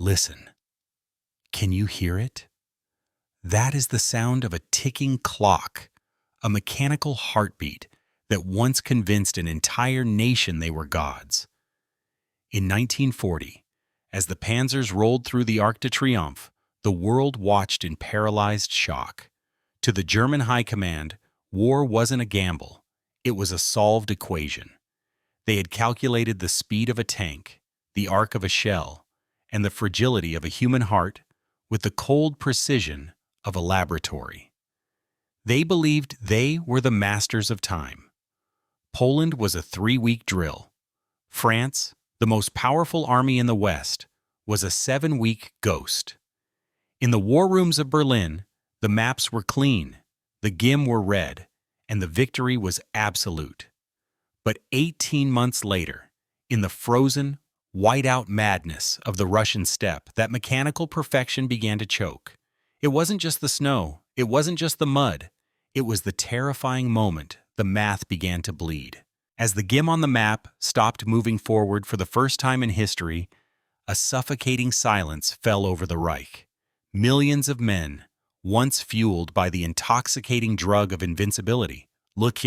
Listen, can you hear it? That is the sound of a ticking clock, a mechanical heartbeat that once convinced an entire nation they were gods. In 1940, as the panzers rolled through the Arc de Triomphe, the world watched in paralyzed shock. To the German High Command, war wasn't a gamble, it was a solved equation. They had calculated the speed of a tank, the arc of a shell, and the fragility of a human heart with the cold precision of a laboratory. They believed they were the masters of time. Poland was a 3-week drill. France, the most powerful army in the West, was a 7-week ghost. In the war rooms of Berlin, the maps were clean, the GIM were red, and the victory was absolute. But 18 months later, in the frozen, white-out madness of the Russian steppe, that mechanical perfection began to choke. It wasn't just the snow, it wasn't just the mud, it was the terrifying moment the math began to bleed. As the GIM on the map stopped moving forward for the first time in history, a suffocating silence fell over the Reich. Millions of men, once fueled by the intoxicating drug of invincibility, looked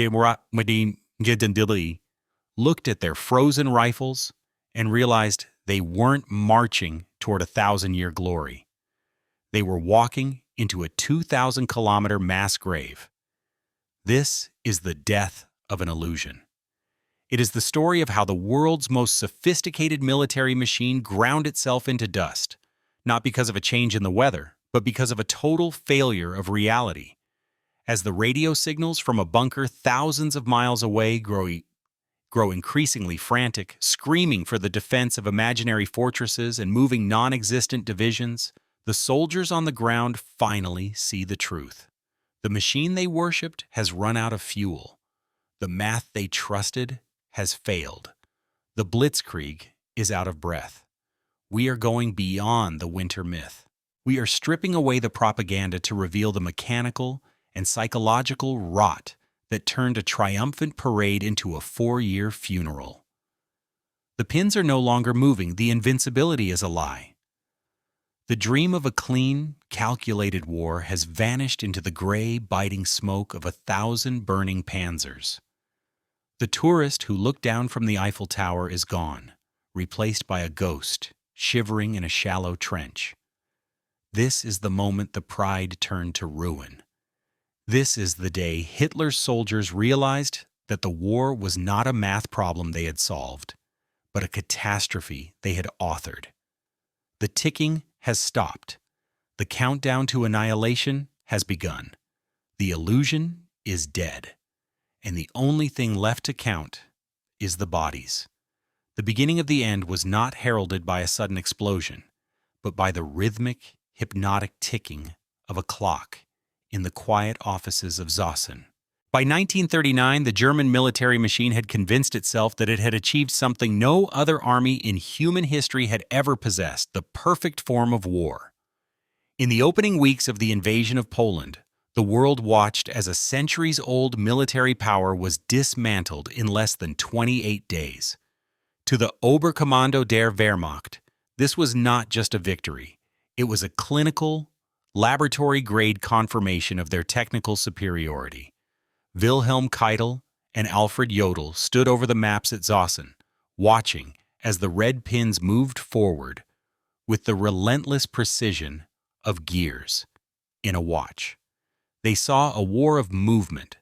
at their frozen rifles and realized they weren't marching toward 1,000-year glory. They were walking into a 2,000-kilometer mass grave. This is the death of an illusion. It is the story of how the world's most sophisticated military machine ground itself into dust, not because of a change in the weather, but because of a total failure of reality. As the radio signals from a bunker thousands of miles away grow increasingly frantic, screaming for the defense of imaginary fortresses and moving non-existent divisions, the soldiers on the ground finally see the truth. The machine they worshipped has run out of fuel. The math they trusted has failed. The Blitzkrieg is out of breath. We are going beyond the winter myth. We are stripping away the propaganda to reveal the mechanical and psychological rot that turned a triumphant parade into a 4-year funeral. The pins are no longer moving. The invincibility is a lie. The dream of a clean, calculated war has vanished into the gray, biting smoke of 1,000 burning panzers. The tourist who looked down from the Eiffel Tower is gone, replaced by a ghost, shivering in a shallow trench. This is the moment the pride turned to ruin. This is the day Hitler's soldiers realized that the war was not a math problem they had solved, but a catastrophe they had authored. The ticking has stopped. The countdown to annihilation has begun. The illusion is dead. And the only thing left to count is the bodies. The beginning of the end was not heralded by a sudden explosion, but by the rhythmic, hypnotic ticking of a clock in the quiet offices of Zossen. By 1939, the German military machine had convinced itself that it had achieved something no other army in human history had ever possessed: the perfect form of war. In the opening weeks of the invasion of Poland, the world watched as a centuries-old military power was dismantled in less than 28 days. To the Oberkommando der Wehrmacht, this was not just a victory. It was a clinical, laboratory-grade confirmation of their technical superiority. Wilhelm Keitel and Alfred Jodl stood over the maps at Zossen, watching as the red pins moved forward with the relentless precision of gears in a watch. They saw a war of movement,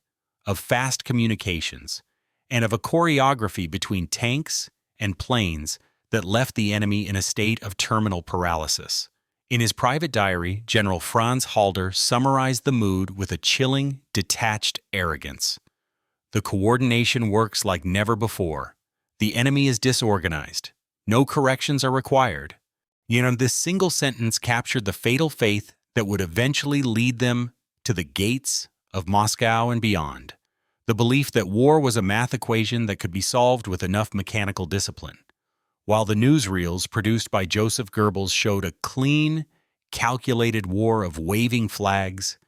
of fast communications, and of a choreography between tanks and planes that left the enemy in a state of terminal paralysis. In his private diary, General Franz Halder summarized the mood with a chilling, detached arrogance. The coordination works like never before. The enemy is disorganized. No corrections are required. This single sentence captured the fatal faith that would eventually lead them to the gates of Moscow and beyond. The belief that war was a math equation that could be solved with enough mechanical discipline. While the newsreels produced by Joseph Goebbels showed a clean, calculated war of waving flags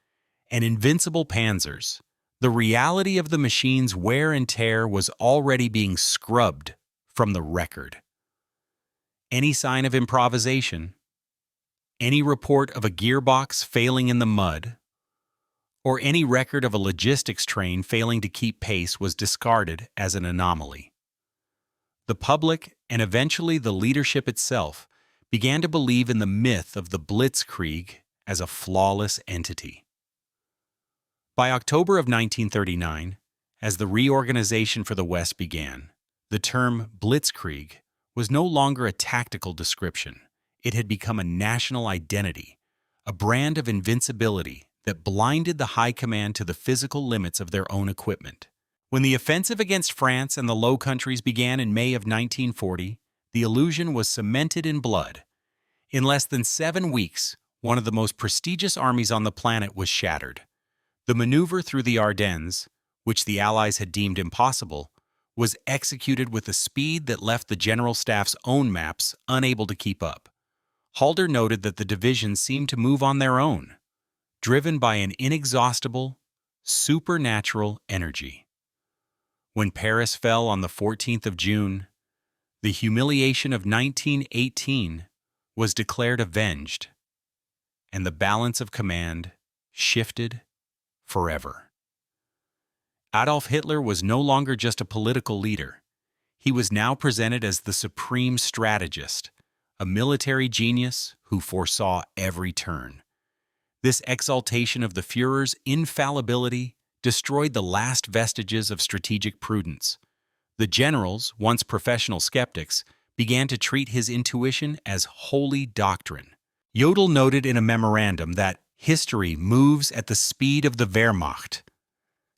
and invincible panzers, the reality of the machine's wear and tear was already being scrubbed from the record. Any sign of improvisation, Any report of a gearbox failing in the mud, or any record of a logistics train failing to keep pace was discarded as an anomaly. The public, and eventually the leadership itself, began to believe in the myth of the Blitzkrieg as a flawless entity. By October of 1939, as the reorganization for the West began, the term Blitzkrieg was no longer a tactical description. It had become a national identity, a brand of invincibility that blinded the high command to the physical limits of their own equipment. When the offensive against France and the Low Countries began in May of 1940, the illusion was cemented in blood. In less than 7 weeks, one of the most prestigious armies on the planet was shattered. The maneuver through the Ardennes, which the Allies had deemed impossible, was executed with a speed that left the General Staff's own maps unable to keep up. Halder noted that the divisions seemed to move on their own, driven by an inexhaustible, supernatural energy. When Paris fell on the 14th of June, the humiliation of 1918 was declared avenged, and the balance of command shifted forever. Adolf Hitler was no longer just a political leader. He was now presented as the supreme strategist, a military genius who foresaw every turn. This exaltation of the Führer's infallibility destroyed the last vestiges of strategic prudence. The generals, once professional skeptics, began to treat his intuition as holy doctrine. Jodl noted in a memorandum that history moves at the speed of the Wehrmacht.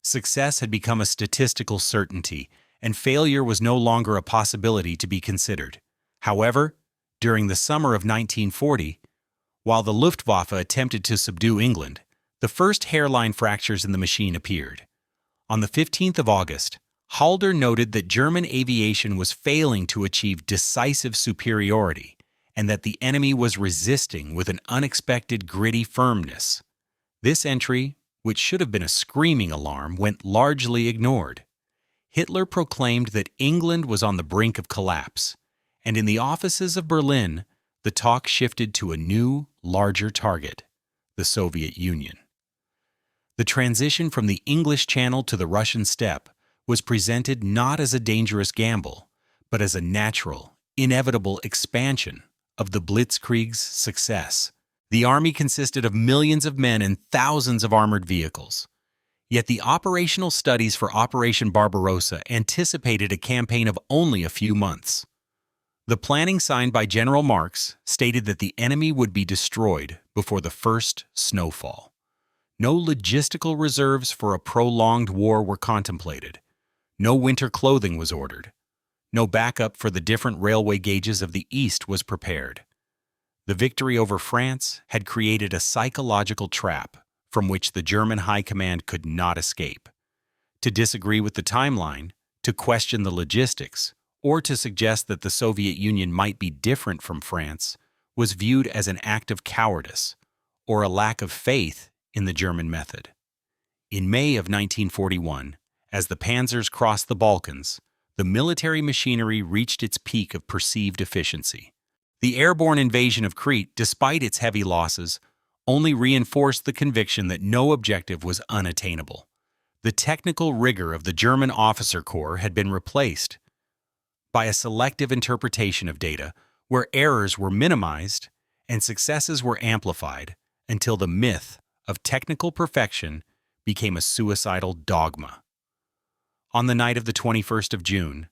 Success had become a statistical certainty, and failure was no longer a possibility to be considered. However, during the summer of 1940, while the Luftwaffe attempted to subdue England, the first hairline fractures in the machine appeared. On the 15th of August, Halder noted that German aviation was failing to achieve decisive superiority, and that the enemy was resisting with an unexpected gritty firmness. This entry, which should have been a screaming alarm, went largely ignored. Hitler proclaimed that England was on the brink of collapse, and in the offices of Berlin, the talk shifted to a new, larger target, the Soviet Union. The transition from the English Channel to the Russian steppe was presented not as a dangerous gamble, but as a natural, inevitable expansion of the Blitzkrieg's success. The army consisted of millions of men and thousands of armored vehicles. Yet the operational studies for Operation Barbarossa anticipated a campaign of only a few months. The planning signed by General Marx stated that the enemy would be destroyed before the first snowfall. No logistical reserves for a prolonged war were contemplated. No winter clothing was ordered. No backup for the different railway gauges of the East was prepared. The victory over France had created a psychological trap from which the German high command could not escape. To disagree with the timeline, to question the logistics, or to suggest that the Soviet Union might be different from France was viewed as an act of cowardice or a lack of faith in the German method. In May of 1941, as the panzers crossed the Balkans, the military machinery reached its peak of perceived efficiency. The airborne invasion of Crete, despite its heavy losses, only reinforced the conviction that no objective was unattainable. The technical rigor of the German officer corps had been replaced by a selective interpretation of data where errors were minimized and successes were amplified until the myth of technical perfection became a suicidal dogma. On the night of the 21st of June,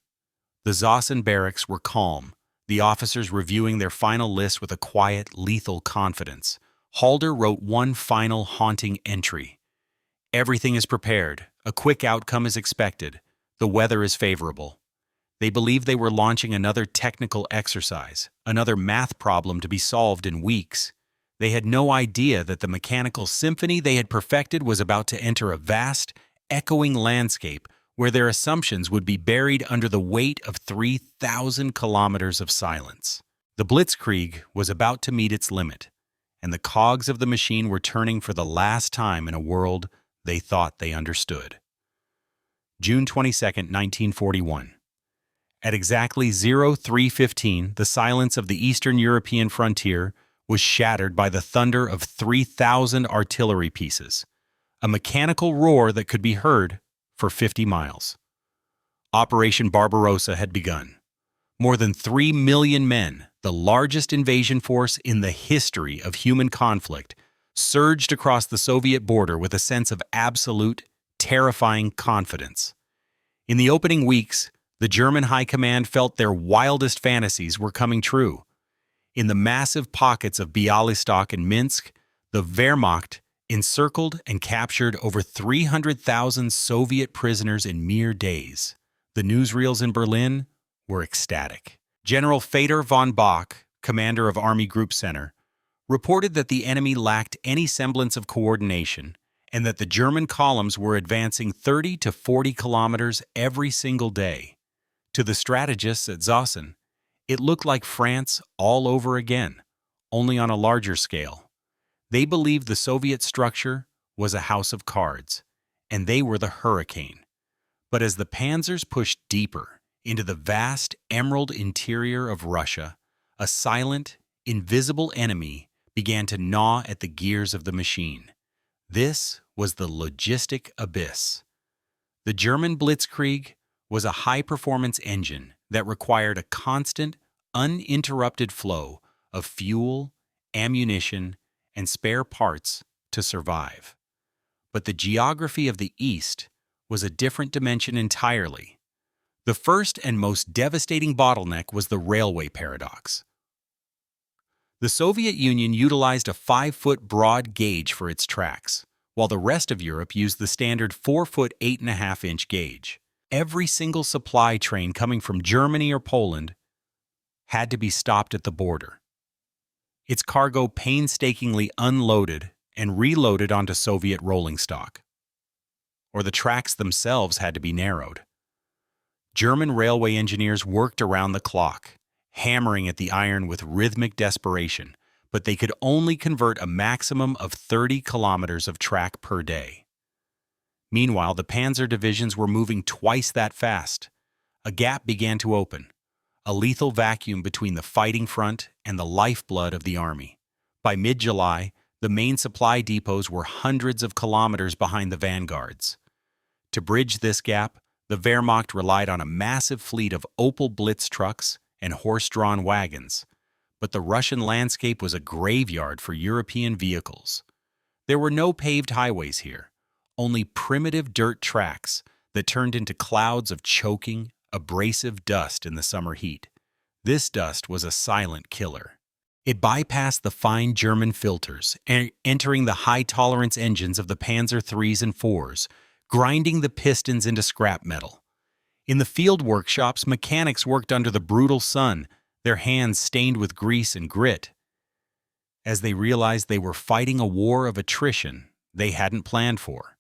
the Zossen barracks were calm, the officers reviewing their final lists with a quiet, lethal confidence. Halder wrote one final haunting entry. "Everything is prepared. A quick outcome is expected. The weather is favorable." They believed they were launching another technical exercise, another math problem to be solved in weeks. They had no idea that the mechanical symphony they had perfected was about to enter a vast, echoing landscape where their assumptions would be buried under the weight of 3,000 kilometers of silence. The Blitzkrieg was about to meet its limit, and the cogs of the machine were turning for the last time in a world they thought they understood. June 22, 1941. At exactly 03:15, the silence of the Eastern European frontier was shattered by the thunder of 3,000 artillery pieces, a mechanical roar that could be heard for 50 miles. Operation Barbarossa had begun. More than 3 million men, the largest invasion force in the history of human conflict, surged across the Soviet border with a sense of absolute, terrifying confidence. In the opening weeks, the German high command felt their wildest fantasies were coming true. In the massive pockets of Bialystok and Minsk, the Wehrmacht encircled and captured over 300,000 Soviet prisoners in mere days. The newsreels in Berlin were ecstatic. General Fedor von Bock, commander of Army Group Center, reported that the enemy lacked any semblance of coordination and that the German columns were advancing 30 to 40 kilometers every single day. To the strategists at Zossen, it looked like France all over again, only on a larger scale. They believed the Soviet structure was a house of cards, and they were the hurricane. But as the panzers pushed deeper into the vast emerald interior of Russia, a silent, invisible enemy began to gnaw at the gears of the machine. This was the logistic abyss. The German Blitzkrieg was a high-performance engine that required a constant, uninterrupted flow of fuel, ammunition, and spare parts to survive. But the geography of the East was a different dimension entirely. The first and most devastating bottleneck was the railway paradox. The Soviet Union utilized a 5-foot broad gauge for its tracks, while the rest of Europe used the standard 4-foot 8.5-inch gauge. Every single supply train coming from Germany or Poland had to be stopped at the border. Its cargo painstakingly unloaded and reloaded onto Soviet rolling stock. Or the tracks themselves had to be narrowed. German railway engineers worked around the clock, hammering at the iron with rhythmic desperation, but they could only convert a maximum of 30 kilometers of track per day. Meanwhile, the panzer divisions were moving twice that fast. A gap began to open, a lethal vacuum between the fighting front and the lifeblood of the army. By mid-July, the main supply depots were hundreds of kilometers behind the vanguards. To bridge this gap, the Wehrmacht relied on a massive fleet of Opel Blitz trucks and horse-drawn wagons, but the Russian landscape was a graveyard for European vehicles. There were no paved highways here, only primitive dirt tracks that turned into clouds of choking, abrasive dust in the summer heat. This dust was a silent killer. It bypassed the fine German filters, entering the high-tolerance engines of the Panzer IIIs and IVs, grinding the pistons into scrap metal. In the field workshops, mechanics worked under the brutal sun, their hands stained with grease and grit, as they realized they were fighting a war of attrition they hadn't planned for.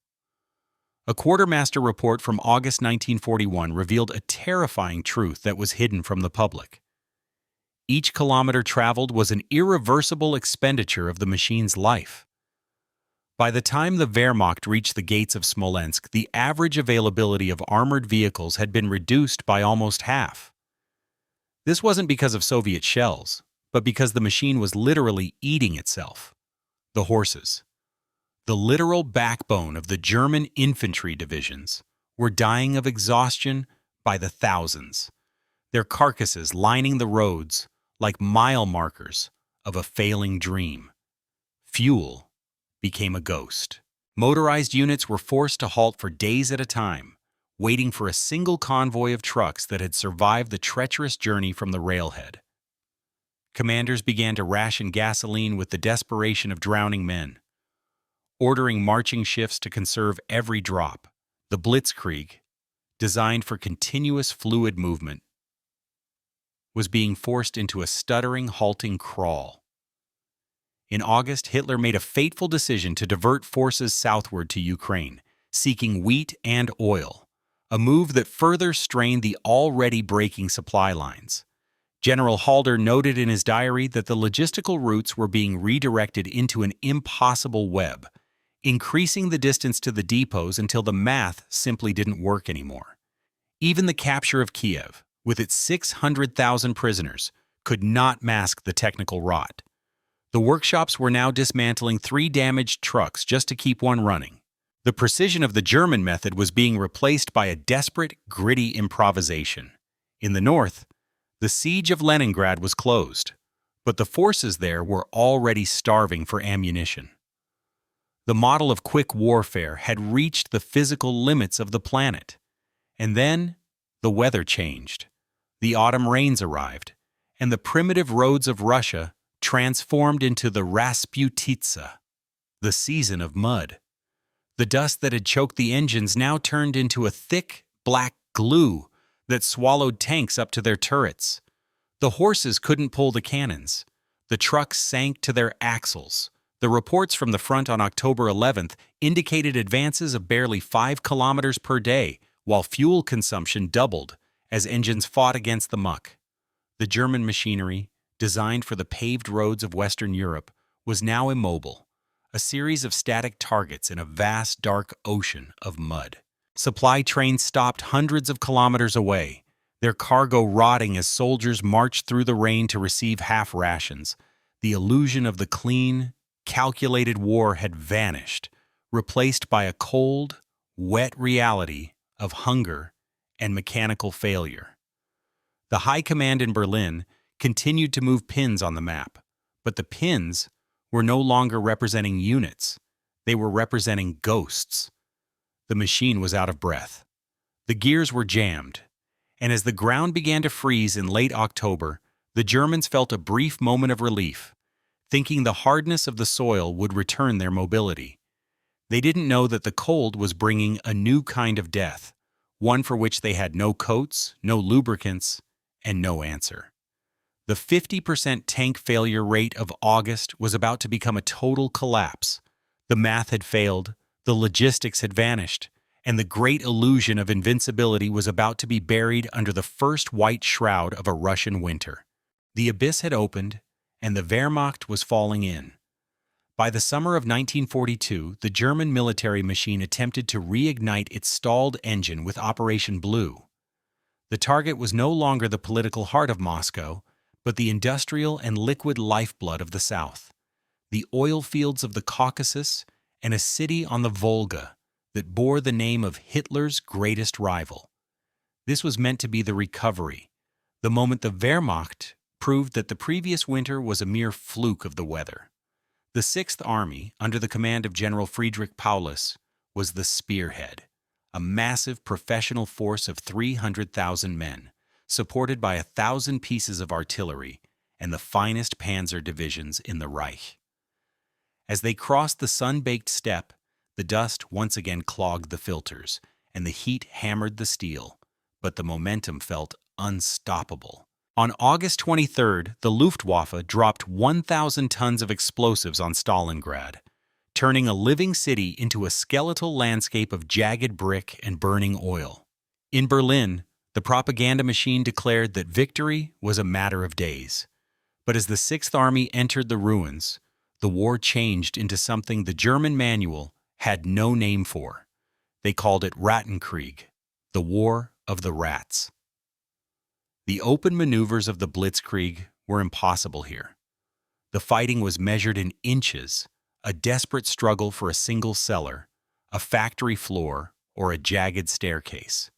A quartermaster report from August 1941 revealed a terrifying truth that was hidden from the public. Each kilometer traveled was an irreversible expenditure of the machine's life. By the time the Wehrmacht reached the gates of Smolensk, the average availability of armored vehicles had been reduced by almost half. This wasn't because of Soviet shells, but because the machine was literally eating itself. The horses, the literal backbone of the German infantry divisions, were dying of exhaustion by the thousands, their carcasses lining the roads like mile markers of a failing dream. Fuel became a ghost. Motorized units were forced to halt for days at a time, waiting for a single convoy of trucks that had survived the treacherous journey from the railhead. Commanders began to ration gasoline with the desperation of drowning men, ordering marching shifts to conserve every drop. The Blitzkrieg, designed for continuous fluid movement, was being forced into a stuttering, halting crawl. In August, Hitler made a fateful decision to divert forces southward to Ukraine, seeking wheat and oil, a move that further strained the already breaking supply lines. General Halder noted in his diary that the logistical routes were being redirected into an impossible web, increasing the distance to the depots until the math simply didn't work anymore. Even the capture of Kiev, with its 600,000 prisoners, could not mask the technical rot. The workshops were now dismantling 3 damaged trucks just to keep one running. The precision of the German method was being replaced by a desperate, gritty improvisation. In the north, the siege of Leningrad was closed, but the forces there were already starving for ammunition. The model of quick warfare had reached the physical limits of the planet. And then, the weather changed. The autumn rains arrived, and the primitive roads of Russia transformed into the Rasputitsa, the season of mud. The dust that had choked the engines now turned into a thick, black glue that swallowed tanks up to their turrets. The horses couldn't pull the cannons. The trucks sank to their axles. The reports from the front on October 11th indicated advances of barely 5 kilometers per day, while fuel consumption doubled as engines fought against the muck. The German machinery, designed for the paved roads of Western Europe, was now immobile, a series of static targets in a vast dark ocean of mud. Supply trains stopped hundreds of kilometers away, their cargo rotting as soldiers marched through the rain to receive half rations. The illusion of the clean, calculated war had vanished, replaced by a cold, wet reality of hunger and mechanical failure. The High Command in Berlin continued to move pins on the map, but the pins were no longer representing units. They were representing ghosts. The machine was out of breath. The gears were jammed, and as the ground began to freeze in late October, the Germans felt a brief moment of relief, thinking the hardness of the soil would return their mobility. They didn't know that the cold was bringing a new kind of death, one for which they had no coats, no lubricants, and no answer. The 50% tank failure rate of August was about to become a total collapse. The math had failed, the logistics had vanished, and the great illusion of invincibility was about to be buried under the first white shroud of a Russian winter. The abyss had opened, and the Wehrmacht was falling in. By the summer of 1942, the German military machine attempted to reignite its stalled engine with Operation Blue. The target was no longer the political heart of Moscow, but the industrial and liquid lifeblood of the South, the oil fields of the Caucasus, and a city on the Volga that bore the name of Hitler's greatest rival. This was meant to be the recovery, the moment the Wehrmacht proved that the previous winter was a mere fluke of the weather. The Sixth Army, under the command of General Friedrich Paulus, was the spearhead, a massive professional force of 300,000 men, supported by 1,000 pieces of artillery and the finest panzer divisions in the Reich. As they crossed the sun-baked steppe, the dust once again clogged the filters, and the heat hammered the steel, but the momentum felt unstoppable. On August 23rd, the Luftwaffe dropped 1,000 tons of explosives on Stalingrad, turning a living city into a skeletal landscape of jagged brick and burning oil. In Berlin, the propaganda machine declared that victory was a matter of days. But as the Sixth Army entered the ruins, the war changed into something the German manual had no name for. They called it Rattenkrieg, the War of the Rats. The open maneuvers of the Blitzkrieg were impossible here. The fighting was measured in inches, a desperate struggle for a single cellar, a factory floor, or a jagged staircase.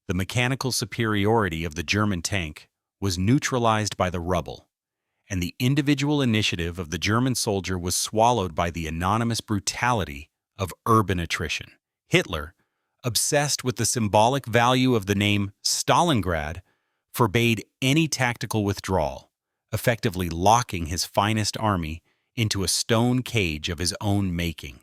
The mechanical superiority of the German tank was neutralized by the rubble, and the individual initiative of the German soldier was swallowed by the anonymous brutality of urban attrition. Hitler, obsessed with the symbolic value of the name Stalingrad, forbade any tactical withdrawal, effectively locking his finest army into a stone cage of his own making.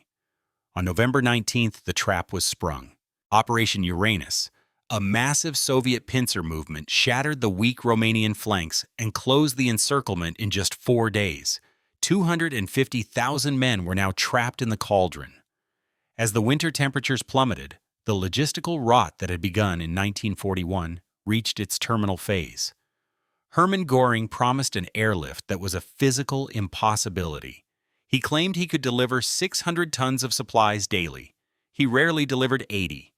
On November 19th, the trap was sprung. Operation Uranus, a massive Soviet pincer movement, shattered the weak Romanian flanks and closed the encirclement in just 4 days. 250,000 men were now trapped in the cauldron. As the winter temperatures plummeted, the logistical rot that had begun in 1941 reached its terminal phase. Hermann Göring promised an airlift that was a physical impossibility. He claimed he could deliver 600 tons of supplies daily. He rarely delivered 80.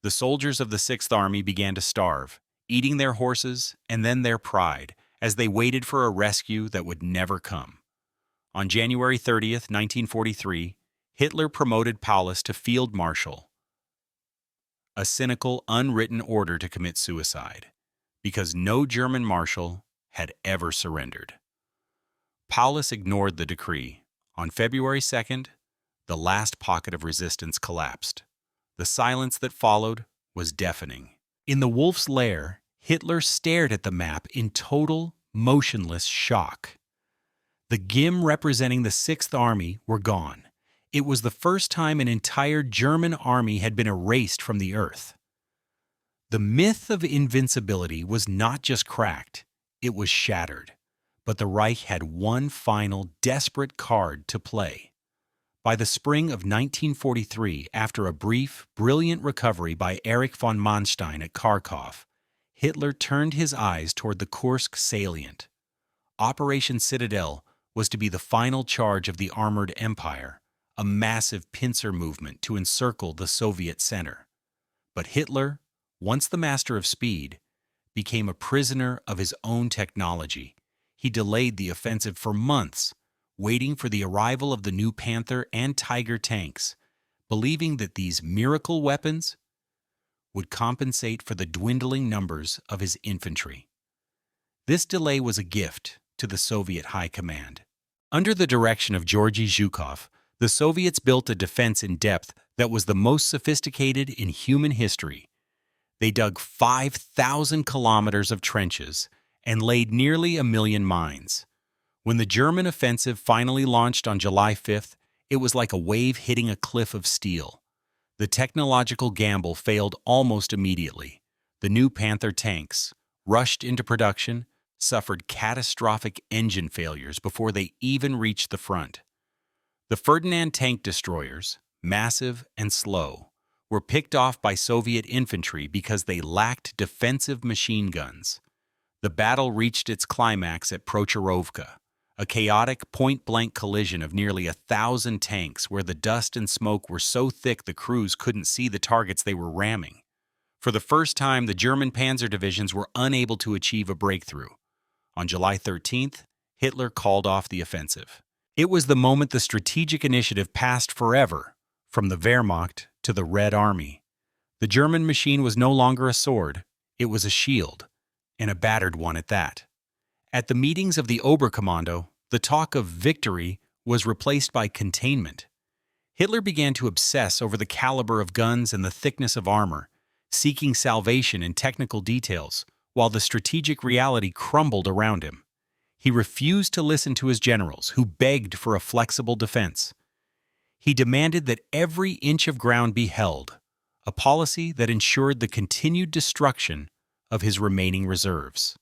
The soldiers of the Sixth Army began to starve, eating their horses and then their pride, as they waited for a rescue that would never come. On January 30th, 1943, Hitler promoted Paulus to Field Marshal, a cynical, unwritten order to commit suicide, because no German marshal had ever surrendered. Paulus ignored the decree. On February 2nd, the last pocket of resistance collapsed. The silence that followed was deafening. In the wolf's lair, Hitler stared at the map in total, motionless shock. The GIM representing the Sixth Army were gone. It was the first time an entire German army had been erased from the earth. The myth of invincibility was not just cracked, it was shattered. But the Reich had one final, desperate card to play. By the spring of 1943, after a brief, brilliant recovery by Erich von Manstein at Kharkov, Hitler turned his eyes toward the Kursk salient. Operation Citadel was to be the final charge of the armored empire, a massive pincer movement to encircle the Soviet center. But Hitler, once the master of speed, became a prisoner of his own technology. He delayed the offensive for months, waiting for the arrival of the new Panther and Tiger tanks, believing that these miracle weapons would compensate for the dwindling numbers of his infantry. This delay was a gift to the Soviet High Command. Under the direction of Georgy Zhukov, the Soviets built a defense in depth that was the most sophisticated in human history. They dug 5,000 kilometers of trenches and laid nearly 1,000,000 mines. When the German offensive finally launched on July 5th, it was like a wave hitting a cliff of steel. The technological gamble failed almost immediately. The new Panther tanks, rushed into production, suffered catastrophic engine failures before they even reached the front. The Ferdinand tank destroyers, massive and slow, were picked off by Soviet infantry because they lacked defensive machine guns. The battle reached its climax at Prochorovka, a chaotic point-blank collision of nearly 1,000 tanks where the dust and smoke were so thick the crews couldn't see the targets they were ramming. For the first time, the German panzer divisions were unable to achieve a breakthrough. On July 13th, Hitler called off the offensive. It was the moment the strategic initiative passed forever from the Wehrmacht to the Red Army. The German machine was no longer a sword, it was a shield, and a battered one at that. At the meetings of the Oberkommando, the talk of victory was replaced by containment. Hitler began to obsess over the caliber of guns and the thickness of armor, seeking salvation in technical details, while the strategic reality crumbled around him. He refused to listen to his generals, who begged for a flexible defense. He demanded that every inch of ground be held, a policy that ensured the continued destruction of his remaining reserves.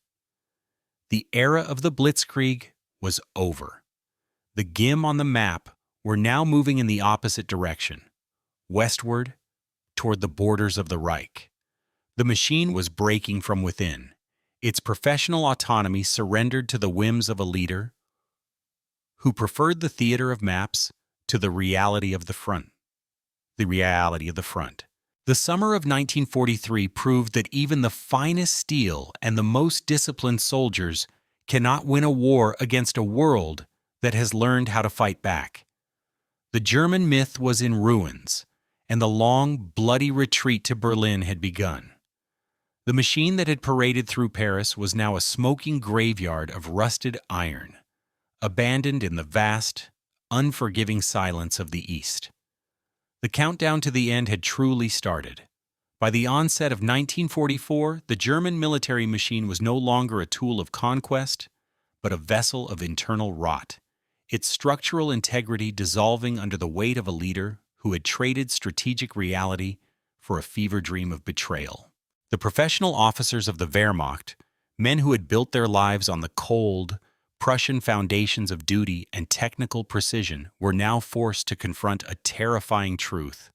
The era of the Blitzkrieg was over. The GIM on the map were now moving in the opposite direction, westward toward the borders of the Reich. The machine was breaking from within. Its professional autonomy surrendered to the whims of a leader who preferred the theater of maps to the reality of the front. The summer of 1943 proved that even the finest steel and the most disciplined soldiers cannot win a war against a world that has learned how to fight back. The German myth was in ruins, and the long, bloody retreat to Berlin had begun. The machine that had paraded through Paris was now a smoking graveyard of rusted iron, abandoned in the vast, unforgiving silence of the East. The countdown to the end had truly started. By the onset of 1944, the German military machine was no longer a tool of conquest, but a vessel of internal rot, its structural integrity dissolving under the weight of a leader who had traded strategic reality for a fever dream of betrayal. The professional officers of the Wehrmacht, men who had built their lives on the cold, Prussian foundations of duty and technical precision, were now forced to confront a terrifying truth.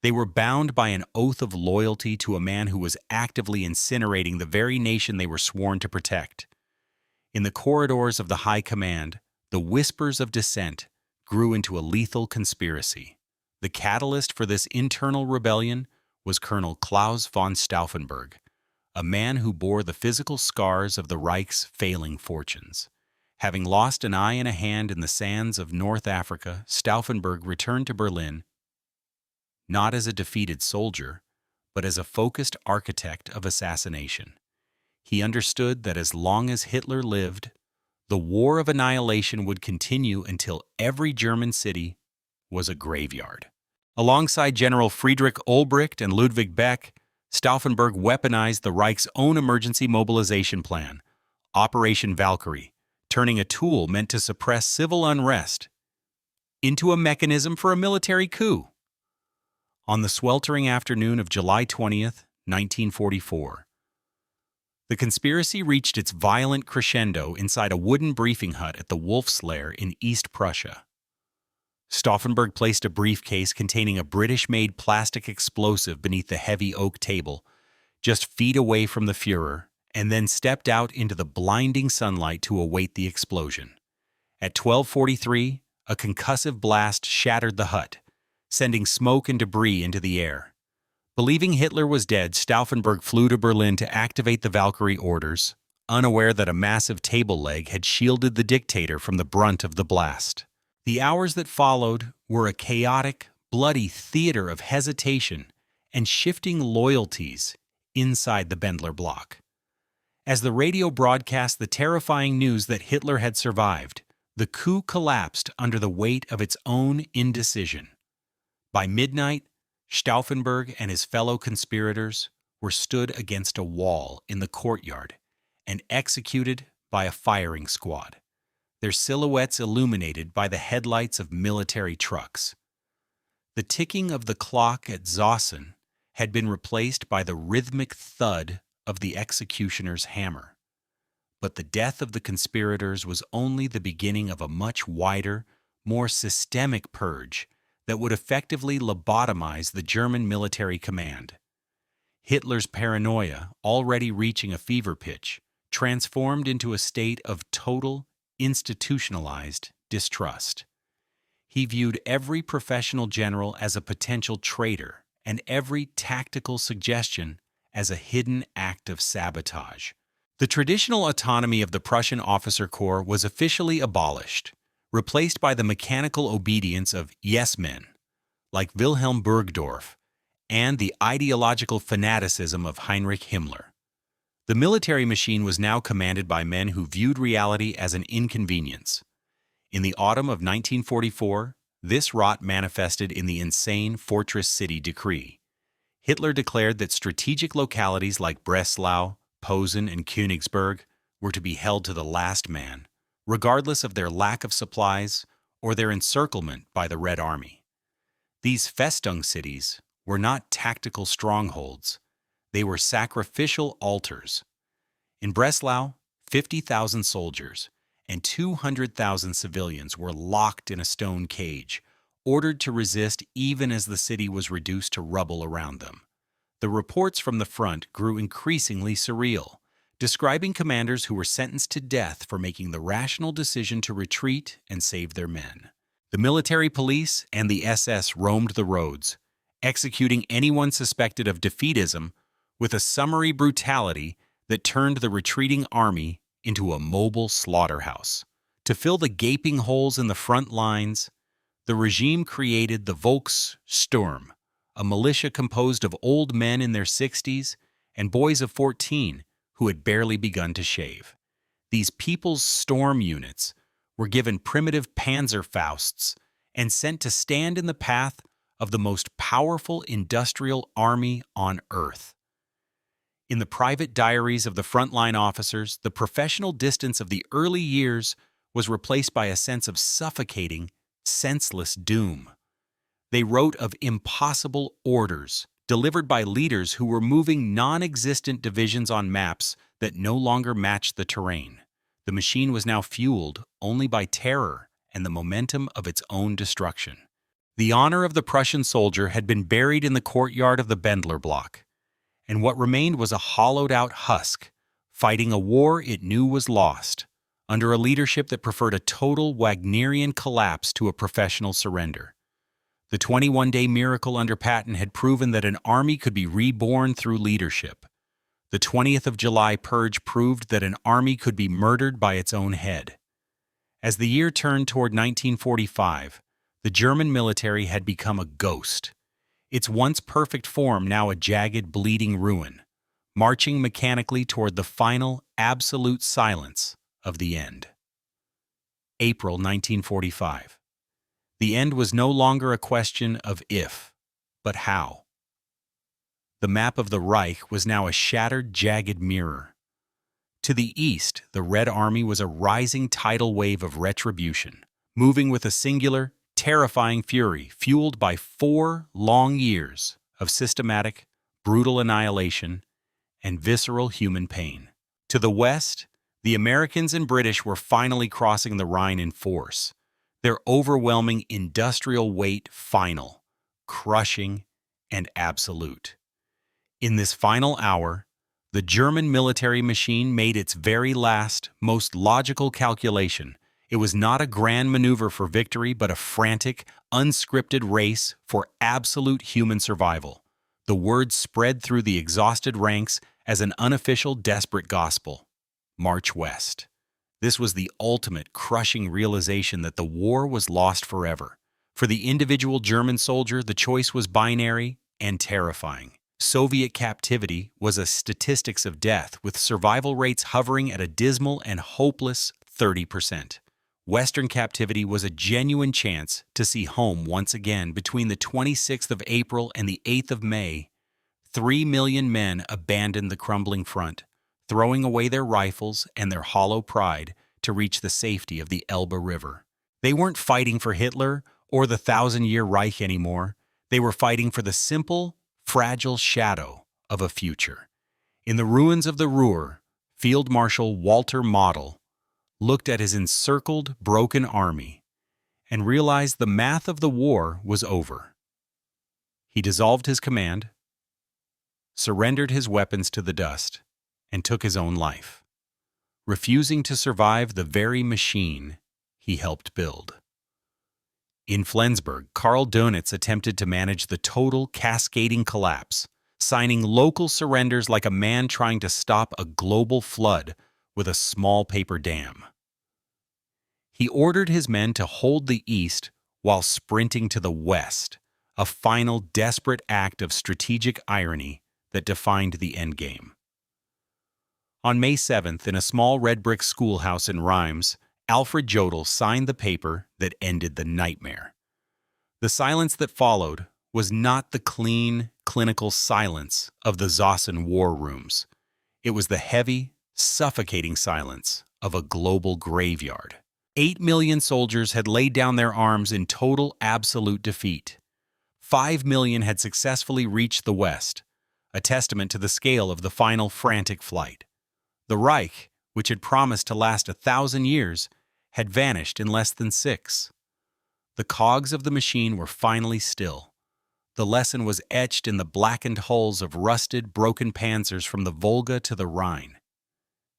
They were bound by an oath of loyalty to a man who was actively incinerating the very nation they were sworn to protect. In the corridors of the High Command, the whispers of dissent grew into a lethal conspiracy. The catalyst for this internal rebellion was Colonel Klaus von Stauffenberg, a man who bore the physical scars of the Reich's failing fortunes. Having lost an eye and a hand in the sands of North Africa, Stauffenberg returned to Berlin not as a defeated soldier, but as a focused architect of assassination. He understood that as long as Hitler lived, the war of annihilation would continue until every German city was a graveyard. Alongside General Friedrich Olbricht and Ludwig Beck, Stauffenberg weaponized the Reich's own emergency mobilization plan, Operation Valkyrie, turning a tool meant to suppress civil unrest into a mechanism for a military coup. On the sweltering afternoon of July 20th, 1944, the conspiracy reached its violent crescendo inside a wooden briefing hut at the Wolf's Lair in East Prussia. Stauffenberg placed a briefcase containing a British-made plastic explosive beneath the heavy oak table, just feet away from the Führer, and then stepped out into the blinding sunlight to await the explosion. At 12:43, a concussive blast shattered the hut, sending smoke and debris into the air. Believing Hitler was dead, Stauffenberg flew to Berlin to activate the Valkyrie orders, unaware that a massive table leg had shielded the dictator from the brunt of the blast. The hours that followed were a chaotic, bloody theater of hesitation and shifting loyalties inside the Bendler bloc. As the radio broadcast the terrifying news that Hitler had survived, the coup collapsed under the weight of its own indecision. By midnight, Stauffenberg and his fellow conspirators were stood against a wall in the courtyard and executed by a firing squad, their silhouettes illuminated by the headlights of military trucks. The ticking of the clock at Zossen had been replaced by the rhythmic thud of the executioner's hammer. But the death of the conspirators was only the beginning of a much wider, more systemic purge that would effectively lobotomize the German military command. Hitler's paranoia, already reaching a fever pitch, transformed into a state of total, institutionalized distrust. He viewed every professional general as a potential traitor and every tactical suggestion as a hidden act of sabotage. The traditional autonomy of the Prussian officer corps was officially abolished, replaced by the mechanical obedience of yes-men, like Wilhelm Burgdorf, and the ideological fanaticism of Heinrich Himmler. The military machine was now commanded by men who viewed reality as an inconvenience. In the autumn of 1944, this rot manifested in the insane Fortress City Decree. Hitler declared that strategic localities like Breslau, Posen, and Königsberg were to be held to the last man, regardless of their lack of supplies or their encirclement by the Red Army. These Festung cities were not tactical strongholds. They were sacrificial altars. In Breslau, 50,000 soldiers and 200,000 civilians were locked in a stone cage, ordered to resist even as the city was reduced to rubble around them. The reports from the front grew increasingly surreal, describing commanders who were sentenced to death for making the rational decision to retreat and save their men. The military police and the SS roamed the roads, executing anyone suspected of defeatism with a summary brutality that turned the retreating army into a mobile slaughterhouse. To fill the gaping holes in the front lines, the regime created the Volkssturm, a militia composed of old men in their 60s and boys of 14 who had barely begun to shave. These People's Storm units were given primitive Panzerfausts and sent to stand in the path of the most powerful industrial army on Earth. In the private diaries of the frontline officers, the professional distance of the early years was replaced by a sense of suffocating, senseless doom. They wrote of impossible orders delivered by leaders who were moving non-existent divisions on maps that no longer matched the terrain. The machine was now fueled only by terror and the momentum of its own destruction. The honor of the Prussian soldier had been buried in the courtyard of the Bendler block, and what remained was a hollowed-out husk, fighting a war it knew was lost, under a leadership that preferred a total Wagnerian collapse to a professional surrender. The 21-day miracle under Patton had proven that an army could be reborn through leadership. The 20th of July purge proved that an army could be murdered by its own head. As the year turned toward 1945, the German military had become a ghost. Its once perfect form now a jagged, bleeding ruin, marching mechanically toward the final, absolute silence of the end. April 1945. The end was no longer a question of if, but how. The map of the Reich was now a shattered, jagged mirror. To the east, the Red Army was a rising tidal wave of retribution, moving with a singular, terrifying fury fueled by 4 long years of systematic, brutal annihilation and visceral human pain. To the west, the Americans and British were finally crossing the Rhine in force, their overwhelming industrial weight final, crushing, and absolute. In this final hour, the German military machine made its very last, most logical calculation. It was not a grand maneuver for victory, but a frantic, unscripted race for absolute human survival. The word spread through the exhausted ranks as an unofficial, desperate gospel. March west. This was the ultimate, crushing realization that the war was lost forever. For the individual German soldier, the choice was binary and terrifying. Soviet captivity was a statistics of death, with survival rates hovering at a dismal and hopeless 30%. Western captivity was a genuine chance to see home once again. Between the 26th of April and the 8th of May, 3 million men abandoned the crumbling front, throwing away their rifles and their hollow pride to reach the safety of the Elbe River. They weren't fighting for Hitler or the 1,000-year Reich anymore. They were fighting for the simple, fragile shadow of a future. In the ruins of the Ruhr, Field Marshal Walter Model looked at his encircled, broken army and realized the math of the war was over. He dissolved his command, surrendered his weapons to the dust, and took his own life, refusing to survive the very machine he helped build. In Flensburg, Karl Dönitz attempted to manage the total, cascading collapse, signing local surrenders like a man trying to stop a global flood with a small paper dam. He ordered his men to hold the east while sprinting to the west, a final, desperate act of strategic irony that defined the endgame. On May 7th, in a small red brick schoolhouse in Reims, Alfred Jodl signed the paper that ended the nightmare. The silence that followed was not the clean, clinical silence of the Zossen war rooms. It was the heavy, suffocating silence of a global graveyard. 8 million soldiers had laid down their arms in total, absolute defeat. 5 million had successfully reached the West, a testament to the scale of the final frantic flight. The Reich, which had promised to last 1,000 years, had vanished in less than 6. The cogs of the machine were finally still. The lesson was etched in the blackened hulls of rusted, broken panzers from the Volga to the Rhine.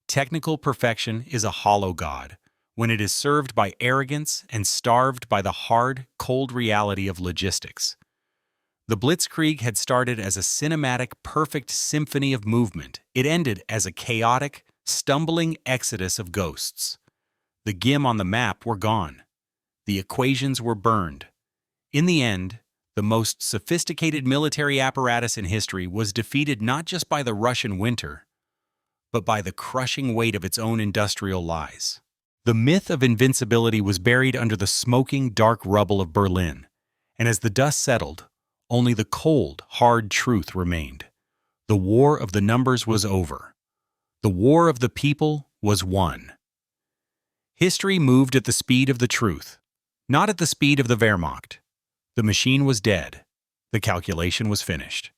Technical perfection is a hollow god when it is served by arrogance and starved by the hard, cold reality of logistics. The Blitzkrieg had started as a cinematic, perfect symphony of movement. It ended as a chaotic, stumbling exodus of ghosts. The GIM on the map were gone. The equations were burned. In the end, the most sophisticated military apparatus in history was defeated not just by the Russian winter, but by the crushing weight of its own industrial lies. The myth of invincibility was buried under the smoking, dark rubble of Berlin, and as the dust settled, only the cold, hard truth remained. The war of the numbers was over. The war of the people was won. History moved at the speed of the truth, not at the speed of the Wehrmacht. The machine was dead. The calculation was finished.